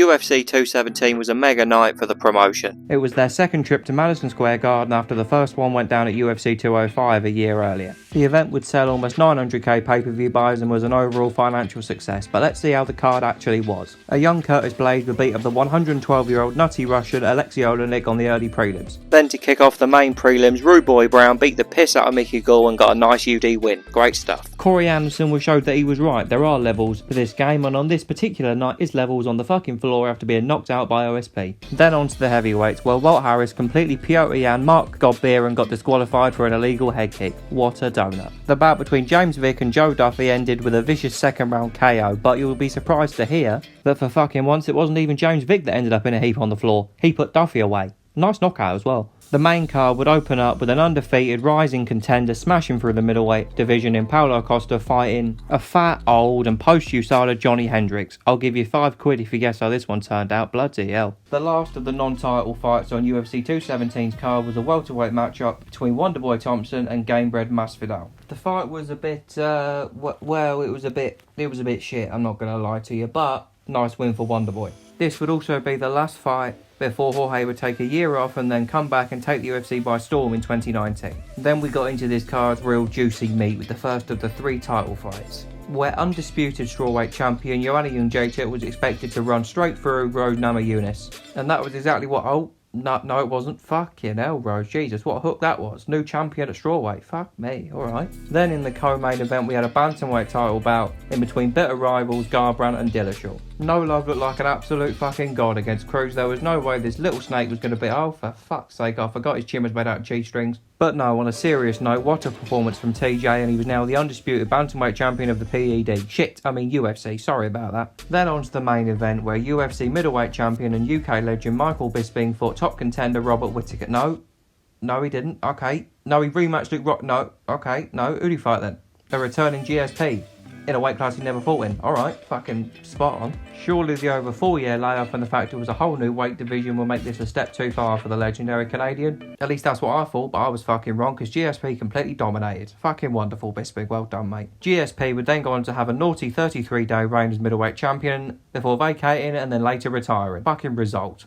UFC 217 was a mega night for the promotion. It was their second trip to Madison Square Garden after the first one went down at UFC 205 a year earlier. The event would sell almost 900k pay-per-view buys and was an overall financial success, but let's see how the card actually was. A young Curtis Blades would beat up the 112-year-old nutty Russian Alexei Oleinik on the early prelims. Then to kick off the main prelims, Rude Boy Brown beat the piss out of Mickey Gall and got a nice UD win. Great stuff. Corey Anderson was showed that he was right, there are levels for this game, and on this particular night his levels on the fucking floor after being knocked out by OSP. Then on to the heavyweights, where Walt Harris completely Piotr Jan Mark Godbeer and got disqualified for an illegal head kick. What a donut. The bout between James Vick and Joe Duffy ended with a vicious second round KO, but you'll be surprised to hear that for fucking once it wasn't even James Vick that ended up in a heap on the floor. He put Duffy away. Nice knockout as well. The main card would open up with an undefeated rising contender smashing through the middleweight division in Paulo Costa fighting a fat, old and post-USADA Johnny Hendricks. I'll give you £5 if you guess how this one turned out, bloody hell. The last of the non-title fights on UFC 217's card was a welterweight matchup between Wonderboy Thompson and Gamebred Masvidal. The fight was a bit, it was a bit shit, I'm not going to lie to you, but nice win for Wonderboy. This would also be the last fight before Jorge would take a year off and then come back and take the UFC by storm in 2019. Then we got into this card's real juicy meat with the first of the 3 title fights, where undisputed strawweight champion Joanna Jędrzejczyk was expected to run straight through Rose Namajunas. And that was exactly what... No, it wasn't. Fucking hell, Rose. Jesus, what a hook that was. New champion at strawweight. Fuck me. Alright. Then in the co-main event, we had a bantamweight title bout in between bitter rivals Garbrandt and Dillashaw. No Love looked like an absolute fucking god against Cruz. There was no way this little snake was going to be... Oh, for fuck's sake, I forgot his chin was made out of G-strings. But no, on a serious note, what a performance from TJ, and he was now the undisputed bantamweight champion of the PED. UFC, sorry about that. Then on to the main event, where UFC middleweight champion and UK legend Michael Bisping fought top contender Robert Whittaker. No, he didn't. Okay. No, he rematched Luke Rock. No. Okay. No, who'd he fight then? A returning GSP. In a weight class he never fought in. Alright, fucking spot on. Surely the over 4-year layoff and the fact it was a whole new weight division will make this a step too far for the legendary Canadian. At least that's what I thought, but I was fucking wrong because GSP completely dominated. Fucking wonderful, Bisping. Well done, mate. GSP would then go on to have a naughty 33-day reign as middleweight champion before vacating and then later retiring. Fucking result.